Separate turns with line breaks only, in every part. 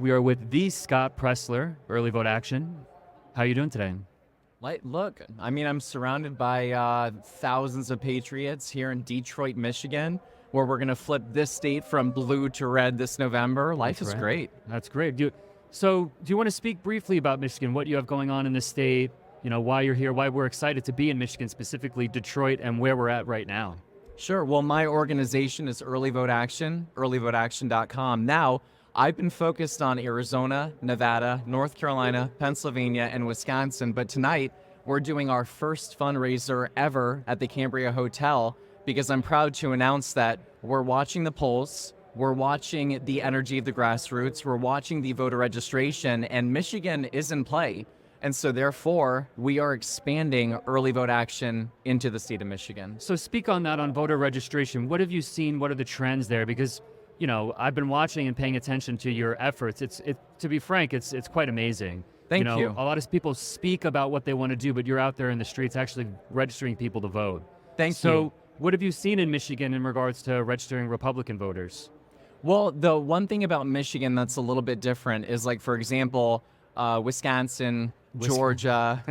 We are with the Scott Pressler, Early Vote Action. How are you doing today?
Look, I mean, I'm surrounded by thousands of patriots here in Detroit, Michigan, where we're going to flip this state from blue to red this November. Life is great.
That's great. Do you want to speak briefly about Michigan, what you have going on in the state, why you're here, why we're excited to be in Michigan, specifically Detroit, and where we're at right now?
Sure. Well, my organization is Early Vote Action, earlyvoteaction.com. Now, I've been focused on Arizona, Nevada, North Carolina, Pennsylvania, and Wisconsin. But tonight, we're doing our first fundraiser ever at the Cambria Hotel because I'm proud to announce that we're watching the polls, we're watching the energy of the grassroots, we're watching the voter registration, and Michigan is in play. And so therefore, we are expanding early vote action into the state of Michigan.
So speak on that, on voter registration. What have you seen? What are the trends there? Because I've been watching and paying attention to your efforts. To be frank, it's quite amazing.
Thank you.
A lot of people speak about what they want to do, but you're out there in the streets actually registering people to vote.
Thank you.
So what have you seen in Michigan in regards to registering Republican voters?
Well, the one thing about Michigan that's a little bit different is, like, for example, Wisconsin, Georgia,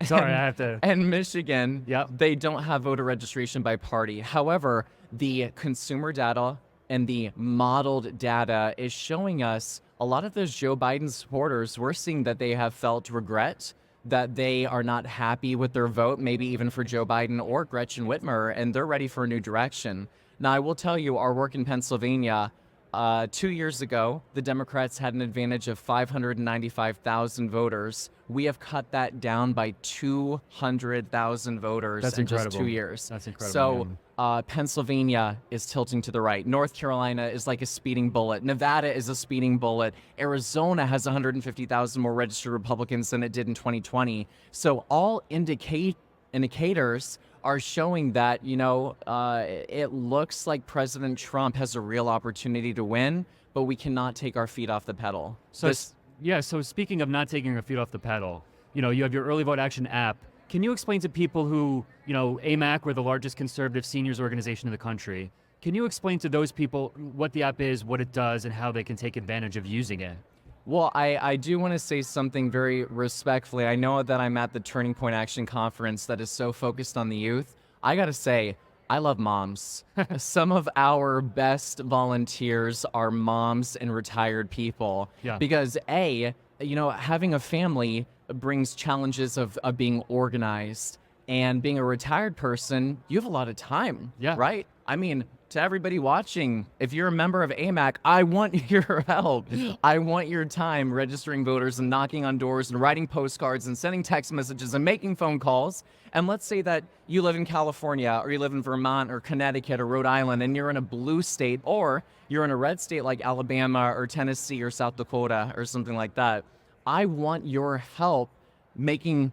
Sorry, I have to.
and Michigan,
Yep.
they don't have voter registration by party. However, the consumer data and the modeled data is showing us a lot of those Joe Biden supporters, we're seeing that they have felt regret, that they are not happy with their vote, maybe even for Joe Biden or Gretchen Whitmer, and they're ready for a new direction. Now, I will tell you, our work in Pennsylvania, 2 years ago, the Democrats had an advantage of 595,000 voters. We have cut that down by 200,000 voters
That's
in
incredible.
just 2 years.
That's incredible.
So Pennsylvania is tilting to the right. North Carolina is like a speeding bullet. Nevada is a speeding bullet. Arizona has 150,000 more registered Republicans than it did in 2020. So all indicators are showing that, it looks like President Trump has a real opportunity to win, but we cannot take our feet off the pedal.
So speaking of not taking our feet off the pedal, you have your Early Vote Action app. Can you explain to people who, AMAC, we're the largest conservative seniors organization in the country. Can you explain to those people what the app is, what it does, and how they can take advantage of using it?
Well, I do want to say something very respectfully. I know that I'm at the Turning Point Action Conference that is so focused on the youth. I got to say, I love moms. Some of our best volunteers are moms and retired people.
Yeah.
Because having a family brings challenges of being organized. And being a retired person, you have a lot of time,
Yeah.
right? I mean, to everybody watching, if you're a member of AMAC, I want your help. I want your time registering voters and knocking on doors and writing postcards and sending text messages and making phone calls. And let's say that you live in California or you live in Vermont or Connecticut or Rhode Island and you're in a blue state, or you're in a red state like Alabama or Tennessee or South Dakota or something like that. I want your help making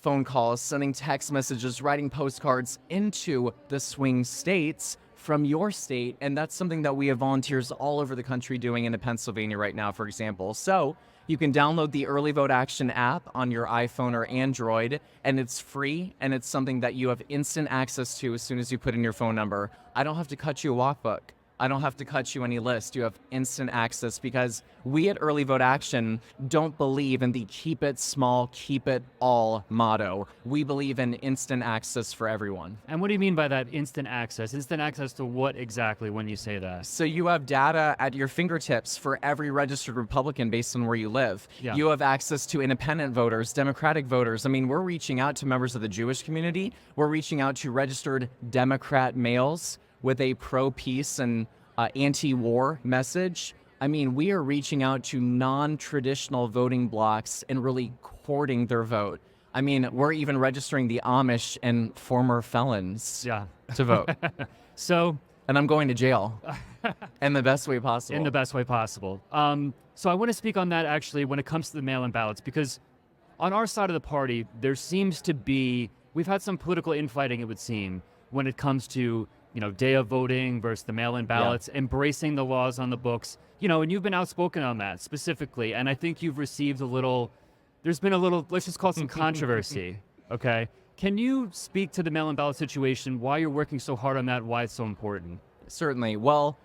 phone calls, sending text messages, writing postcards into the swing states from your state. And that's something that we have volunteers all over the country doing in Pennsylvania right now, for example. So you can download the Early Vote Action app on your iPhone or Android, and it's free, and it's something that you have instant access to as soon as you put in your phone number. I don't have to cut you a walkbook. I don't have to cut you any list. You have instant access because we at Early Vote Action don't believe in the keep it small, keep it all motto. We believe in instant access for everyone.
And what do you mean by that instant access? Instant access to what exactly when you say that?
So you have data at your fingertips for every registered Republican based on where you live.
Yeah.
You have access to independent voters, Democratic voters. I mean, we're reaching out to members of the Jewish community. We're reaching out to registered Democrat males with a pro-peace and anti-war message. I mean, we are reaching out to non-traditional voting blocks and really courting their vote. I mean, we're even registering the Amish and former felons to vote. And I'm going to jail in the best way possible.
In the best way possible. So I want to speak on that actually when it comes to the mail-in ballots, because on our side of the party, there seems to be, we've had some political infighting, it would seem, when it comes to day of voting versus the mail-in ballots, embracing the laws on the books, and you've been outspoken on that specifically. And I think you've received there's been a little, let's just call it some controversy, okay? Can you speak to the mail-in ballot situation, why you're working so hard on that, why it's so important?
Certainly. Well,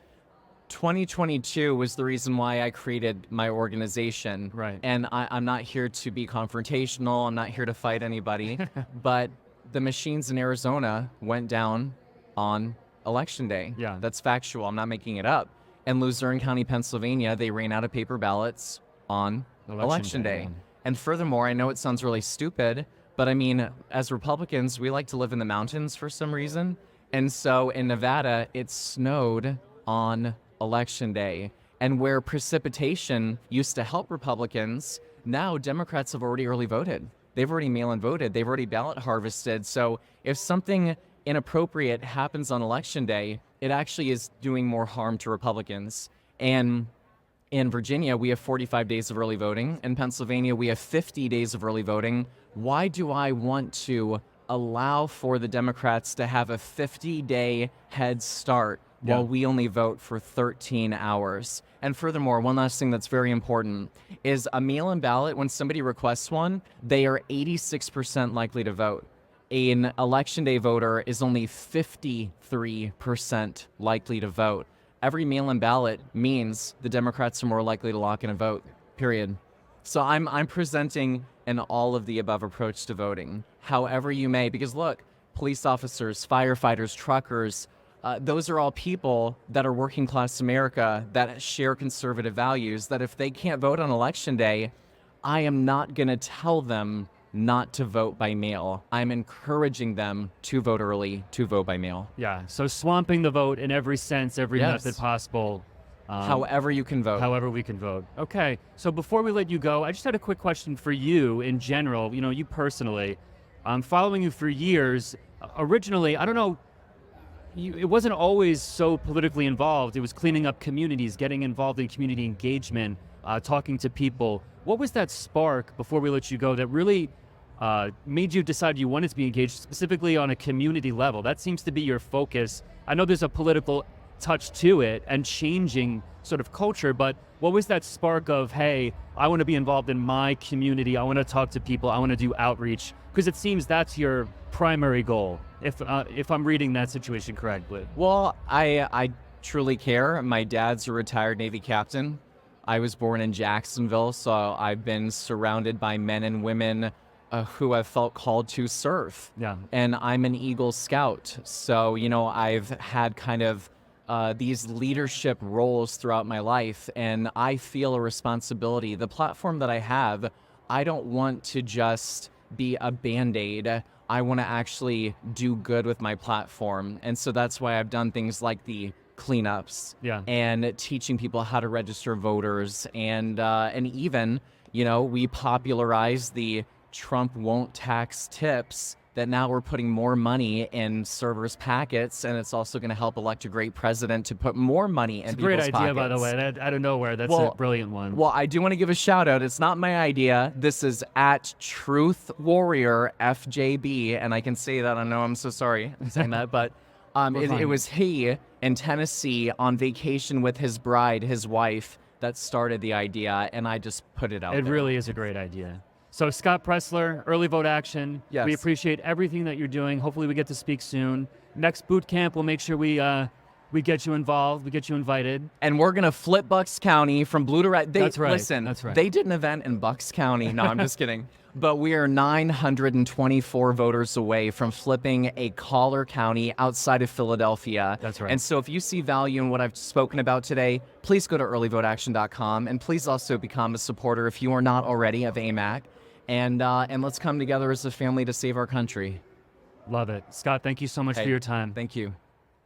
2022 was the reason why I created my organization.
Right.
And I'm not here to be confrontational. I'm not here to fight anybody. But the machines in Arizona went down on election day.
Yeah.
That's factual. I'm not making it up. In Luzerne County, Pennsylvania, they ran out of paper ballots on election day.
yeah.
And furthermore, I know it sounds really stupid, but I mean, as Republicans, we like to live in the mountains for some reason. And so in Nevada, it snowed on election day. And where precipitation used to help Republicans, now Democrats have already early voted. They've already mail-in voted. They've already ballot harvested. So if something inappropriate happens on election day, it actually is doing more harm to Republicans. And in Virginia, we have 45 days of early voting. In Pennsylvania, we have 50 days of early voting. Why do I want to allow for the Democrats to have a 50-day head start while we only vote for 13 hours? And furthermore, one last thing that's very important is a mail-in ballot, when somebody requests one, they are 86% likely to vote. An election day voter is only 53% likely to vote. Every mail-in ballot means the Democrats are more likely to lock in a vote, period. So I'm presenting an all of the above approach to voting, however you may, because look, police officers, firefighters, truckers, those are all people that are working class America that share conservative values, that if they can't vote on election day, I am not going to tell them not to vote by mail. I'm encouraging them to vote early, to vote by mail.
Yeah. So swamping the vote in every sense, every
Yes.
method possible.
However you can vote.
However we can vote. Okay. So before we let you go, I just had a quick question for you in general, you personally. I'm following you for years. Originally, I don't know, it wasn't always so politically involved. It was cleaning up communities, getting involved in community engagement, talking to people. What was that spark, before we let you go, that really made you decide you wanted to be engaged specifically on a community level? That seems to be your focus. I know there's a political touch to it and changing sort of culture, but what was that spark of, hey, I want to be involved in my community, I want to talk to people, I want to do outreach? Because it seems that's your primary goal, if I'm reading that situation correctly.
Well, I truly care. My dad's a retired Navy captain. I was born in Jacksonville, so I've been surrounded by men and women who have felt called to serve.
Yeah.
And I'm an Eagle Scout, so I've had kind of these leadership roles throughout my life, and I feel a responsibility. The platform that I have, I don't want to just be a Band-Aid. I want to actually do good with my platform, and so that's why I've done things like the cleanups, and teaching people how to register voters, and even we popularized the Trump won't tax tips, that now we're putting more money in servers' packets, and it's also going to help elect a great president to put more money in people's pockets.
It's a great idea, by the way. Out of nowhere, that's a brilliant one.
Well, I do want to give a shout out. It's not my idea. This is at Truth Warrior FJB, and I can say that. I know I'm so sorry I'm saying that, but it was he in Tennessee on vacation with his bride, his wife, that started the idea, and I just put it out there.
It really is a great idea. So Scott Pressler, Early Vote Action.
Yes.
We appreciate everything that you're doing. Hopefully we get to speak soon. Next boot camp, we'll make sure we get you involved, we get you invited.
And we're going to flip Bucks County from blue to red.
That's right.
Listen,
That's right.
They did an event in Bucks County. No, I'm just kidding. But we are 924 voters away from flipping a Collar County outside of Philadelphia.
That's right.
And so if you see value in what I've spoken about today, please go to earlyvoteaction.com, and please also become a supporter if you are not already of AMAC. And let's come together as a family to save our country.
Love it. Scott, thank you so much for your time.
Thank you.